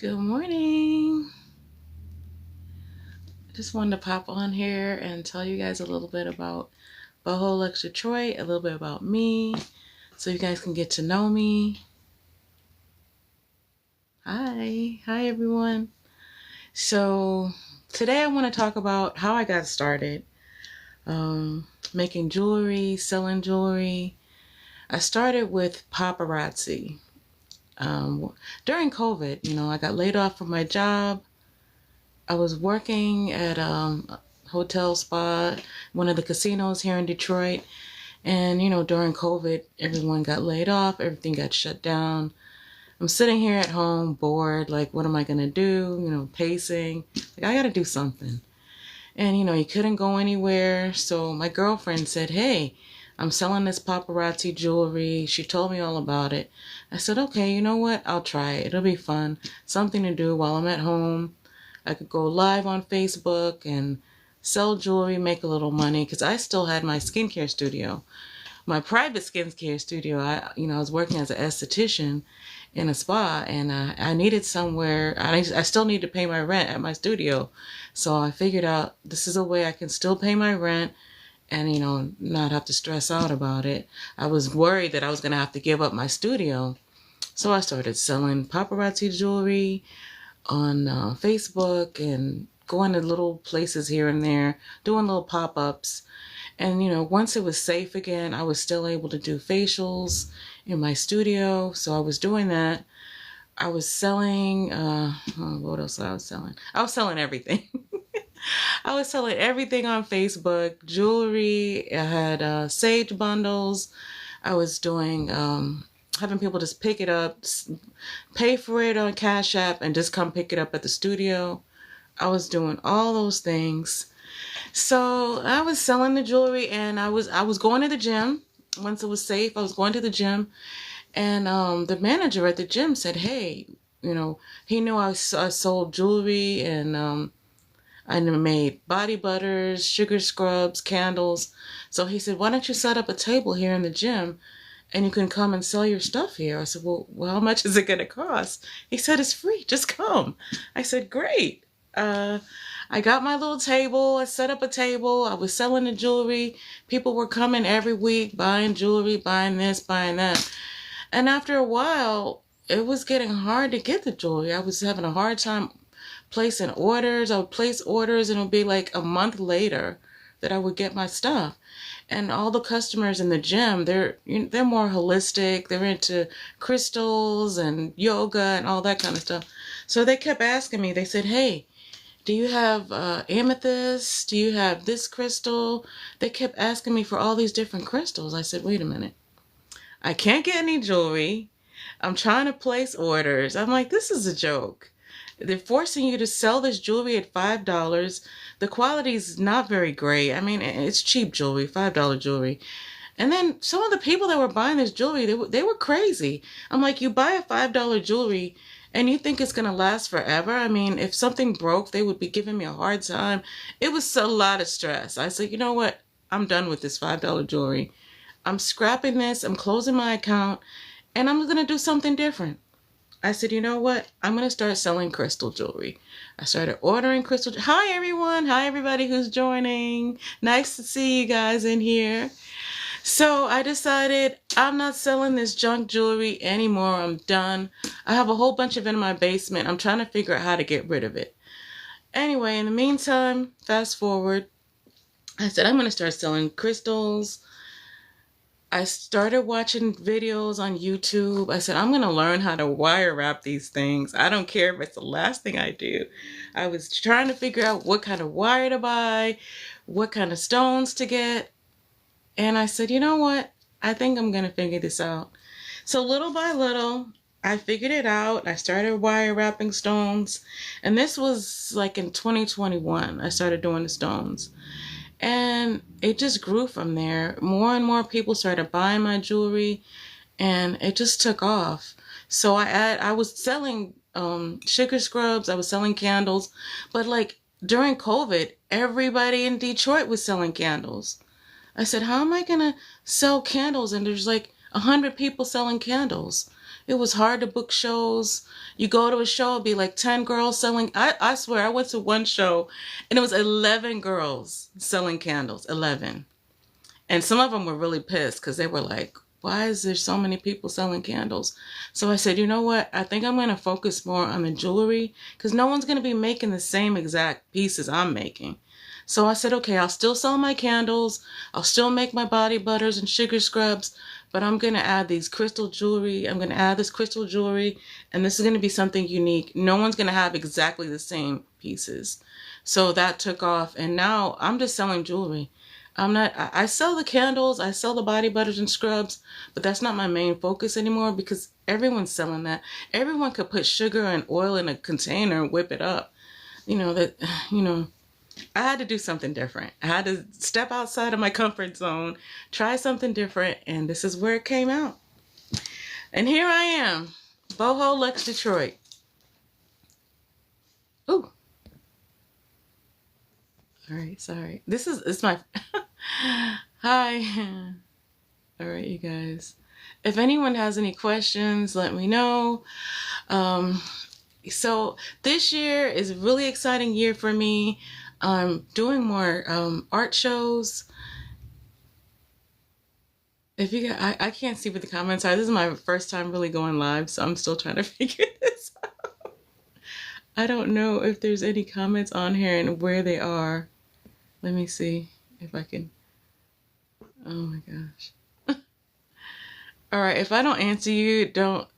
Good morning. Just wanted to pop on here and tell you guys a little bit about Boho Lux Detroit, a little bit about me, so you guys can get to know me. Hi everyone. So today I want to talk about how I got started making jewelry, selling jewelry. I started with Paparazzi. During COVID, I got laid off from my job. I was working at a hotel spa, one of the casinos here in Detroit. And, during COVID, everyone got laid off. Everything got shut down. I'm sitting here at home, bored. Like, what am I going to do? Pacing. Like, I got to do something. And, you couldn't go anywhere. So my girlfriend said, hey, I'm selling this paparazzi jewelry. She told me all about it. I said, okay, you know what? I'll try it. It'll be fun. Something to do while I'm at home. I could go live on Facebook and sell jewelry, make a little money, because I still had my skincare studio, my private skincare studio. I was working as an esthetician in a spa, and I needed somewhere. I still need to pay my rent at my studio, so I figured out this is a way I can still pay my rent and not have to stress out about it. I was worried that I was going to have to give up my studio, so I started selling paparazzi jewelry on Facebook and going to little places here and there, doing little pop-ups. And, once it was safe again, I was still able to do facials in my studio. So I was doing that. I was selling, what else I was selling? I was selling everything. I was selling everything on Facebook, jewelry. I had sage bundles. I was doing having people just pick it up, pay for it on Cash App, and just come pick it up at the studio. I was doing all those things. So I was selling the jewelry, and I was going to the gym. Once it was safe, I was going to the gym, and the manager at the gym said, hey, he knew I sold jewelry, and I made body butters, sugar scrubs, candles. So he said, why don't you set up a table here in the gym and you can come and sell your stuff here? I said, well, how much is it going to cost? He said, it's free. Just come. I said, great. I got my little table. I set up a table. I was selling the jewelry. People were coming every week, buying jewelry, buying this, buying that. And after a while, it was getting hard to get the jewelry. I was having a hard time placing orders. I would place orders and it would be like a month later that I would get my stuff. And all the customers in the gym, they're more holistic. They're into crystals and yoga and all that kind of stuff. So they kept asking me, they said, hey, do you have amethyst? Do you have this crystal? They kept asking me for all these different crystals. I said, wait a minute. I can't get any jewelry. I'm trying to place orders. I'm like, this is a joke. They're forcing you to sell this jewelry at $5. The quality is not very great. I mean, it's cheap jewelry, $5 jewelry. And then some of the people that were buying this jewelry, they were crazy. I'm like, you buy a $5 jewelry and you think it's going to last forever? I mean, if something broke, they would be giving me a hard time. It was a lot of stress. I said, you know what? I'm done with this $5 jewelry. I'm scrapping this. I'm closing my account and I'm going to do something different. I said, you know what? I'm going to start selling crystal jewelry. I started ordering crystal. Hi, everyone. Hi, everybody who's joining. Nice to see you guys in here. So I decided I'm not selling this junk jewelry anymore. I'm done. I have a whole bunch of it in my basement. I'm trying to figure out how to get rid of it. Anyway, in the meantime, fast forward, I said, I'm going to start selling crystals. I started watching videos on YouTube. I said, I'm going to learn how to wire wrap these things. I don't care if it's the last thing I do. I was trying to figure out what kind of wire to buy, what kind of stones to get. And I said, you know what? I think I'm going to figure this out. So little by little, I figured it out. I started wire wrapping stones. And this was like in 2021, I started doing the stones. And it just grew from there. More and more people started buying my jewelry, and it just took off. So I was selling sugar scrubs. I was selling candles. But like during COVID, everybody in Detroit was selling candles. I said, how am I going to sell candles? And there's like 100 people selling candles. It was hard to book shows. You go to a show, it'd be like 10 girls selling. I swear, I went to one show and it was 11 girls selling candles. 11. And some of them were really pissed because they were like, why is there so many people selling candles? So I said, you know what? I think I'm going to focus more on the jewelry because no one's going to be making the same exact pieces I'm making. So I said, okay, I'll still sell my candles. I'll still make my body butters and sugar scrubs, but I'm going to add these crystal jewelry. I'm going to add this crystal jewelry, and this is going to be something unique. No one's going to have exactly the same pieces. So that took off, and now I'm just selling jewelry. I sell the candles, I sell the body butters and scrubs, but that's not my main focus anymore because everyone's selling that. Everyone could put sugar and oil in a container and whip it up. You know, I had to do something different. I had to step outside of my comfort zone, try something different, and this is where it came out. And here I am, Boho Lux Detroit. Ooh. All right, sorry. It's my hi. All right, you guys. If anyone has any questions, let me know. So this year is a really exciting year for me. I'm doing more art shows. If you guys, I can't see what the comments are. This is my first time really going live, so I'm still trying to figure this out. I don't know if there's any comments on here and where they are. Let me see if I can. Oh my gosh. All right, if I don't answer you, don't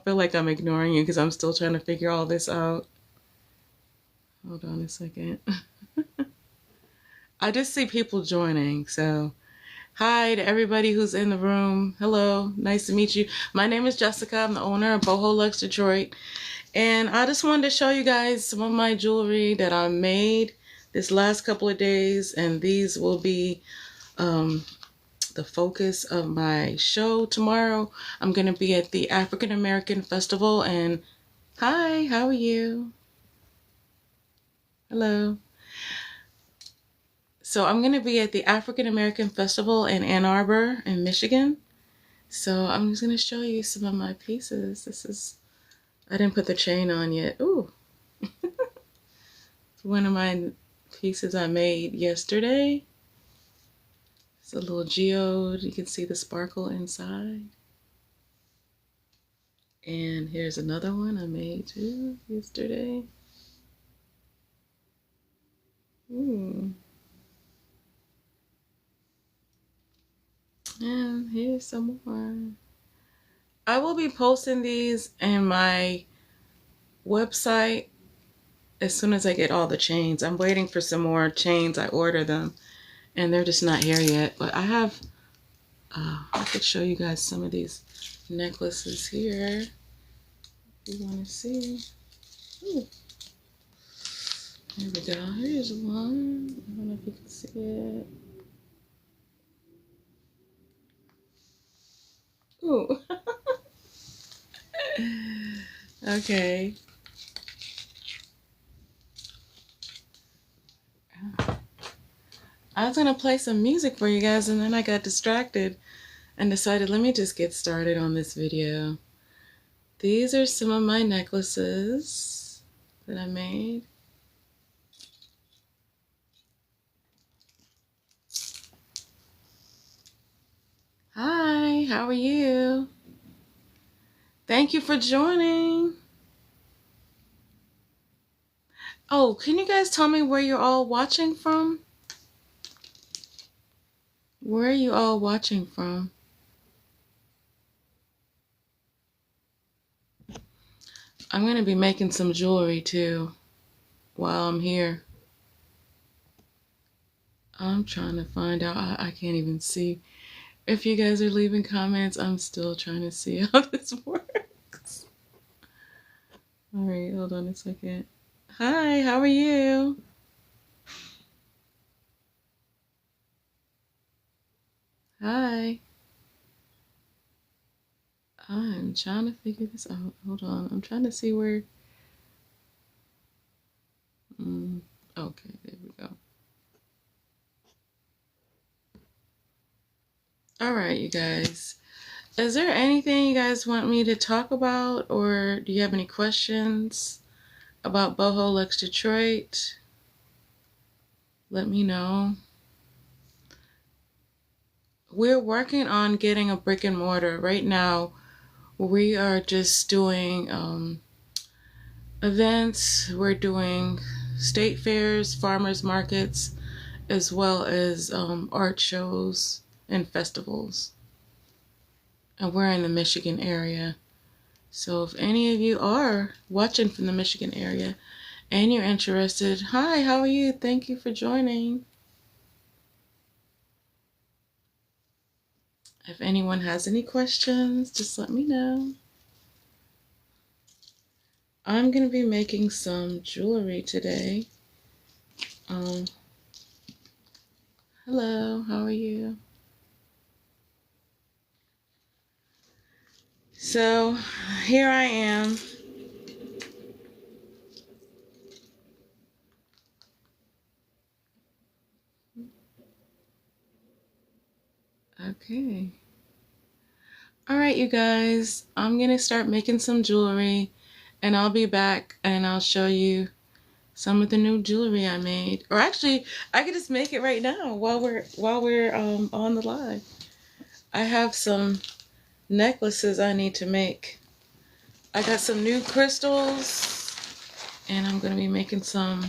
feel like I'm ignoring you because I'm still trying to figure all this out. Hold on a second. I just see people joining, so hi to everybody who's in the room. Hello, nice to meet you. My name is Jessica. I'm the owner of Boho Lux Detroit, and I just wanted to show you guys some of my jewelry that I made this last couple of days, and these will be the focus of my show tomorrow. I'm going to be at the African American Festival, and hi, how are you? Hello. So I'm going to be at the African American Festival in Ann Arbor in Michigan. So I'm just going to show you some of my pieces. I didn't put the chain on yet. Ooh. One of my pieces I made yesterday. It's a little geode. You can see the sparkle inside. And here's another one I made too yesterday. Ooh. And here's some more. I will be posting these in my website as soon as I get all the chains. I'm waiting for some more chains. I order them and they're just not here yet. But I have, I could show you guys some of these necklaces here if you want to see. Ooh. Here we go. Here's one. I don't know if you can see it. Ooh. Okay. I was going to play some music for you guys and then I got distracted and decided let me just get started on this video. These are some of my necklaces that I made. Hi, how are you? Thank you for joining. Oh, can you guys tell me where you're all watching from? Where are you all watching from? I'm going to be making some jewelry too while I'm here. I'm trying to find out. I can't even see. If you guys are leaving comments, I'm still trying to see how this works. All right, hold on a second. Hi, how are you? Hi. I'm trying to figure this out. Hold on. I'm trying to see where. Okay, there we go. All right, you guys. Is there anything you guys want me to talk about, or do you have any questions about Boho Lux Detroit? Let me know. We're working on getting a brick and mortar. Right now, we are just doing events. We're doing state fairs, farmers markets, as well as art shows and festivals. And we're in the Michigan area. So if any of you are watching from the Michigan area and you're interested, hi, how are you? Thank you for joining. If anyone has any questions, just let me know. I'm going to be making some jewelry today. Hello, how are you? So here I am. Okay. All right, you guys, I'm going to start making some jewelry, and I'll be back and I'll show you some of the new jewelry I made. Or actually, I could just make it right now while we're on the live. I have some necklaces I need to make. I got some new crystals, and I'm going to be making some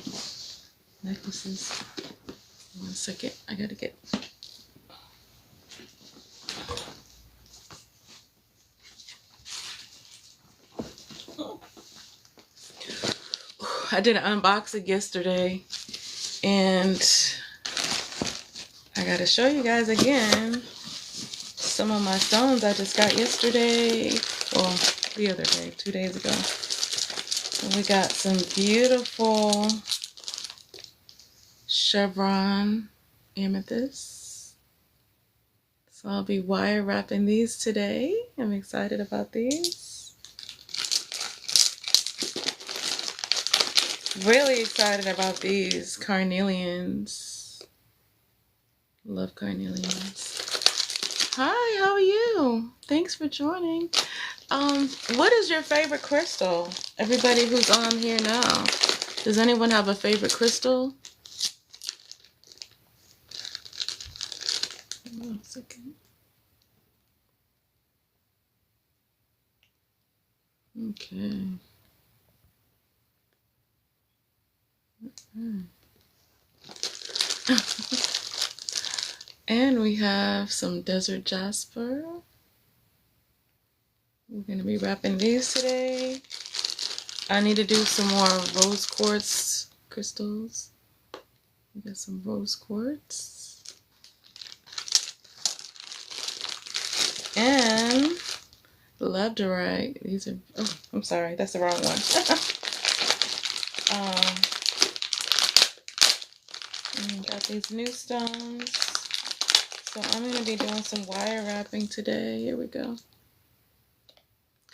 necklaces. One second, I gotta get... I did an unboxing yesterday, and I gotta show you guys again some of my stones I just got yesterday, well, the other day, 2 days ago. And we got some beautiful chevron amethysts. So I'll be wire wrapping these today. I'm excited about these. Really excited about these carnelians. Love carnelians. Hi, how are you? Thanks for joining. What is your favorite crystal? Everybody who's on here now. Does anyone have a favorite crystal? One second. Okay. And we have some desert jasper. We're going to be wrapping these today. I need to do some more rose quartz crystals. We got some rose quartz. And labradorite. These are, oh, I'm sorry, that's the wrong one. Got these new stones. So I'm going to be doing some wire wrapping today. Here we go. Look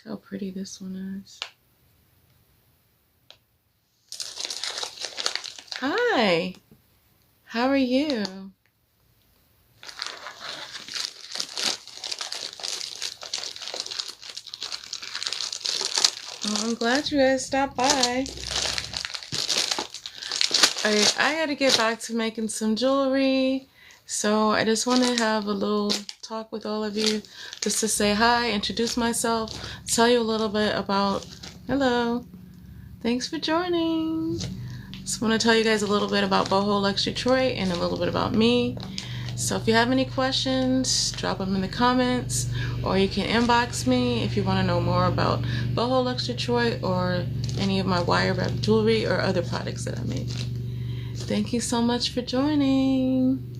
how pretty this one is. Hi, how are you? Well, I'm glad you guys stopped by. I had to get back to making some jewelry, so I just want to have a little talk with all of you, just to say hi, introduce myself, tell you a little bit about, hello, thanks for joining. Just want to tell you guys a little bit about Boho Lux Detroit and a little bit about me. So if you have any questions, drop them in the comments, or you can inbox me if you want to know more about Boho Lux Detroit or any of my wire wrap jewelry or other products that I make. Thank you so much for joining.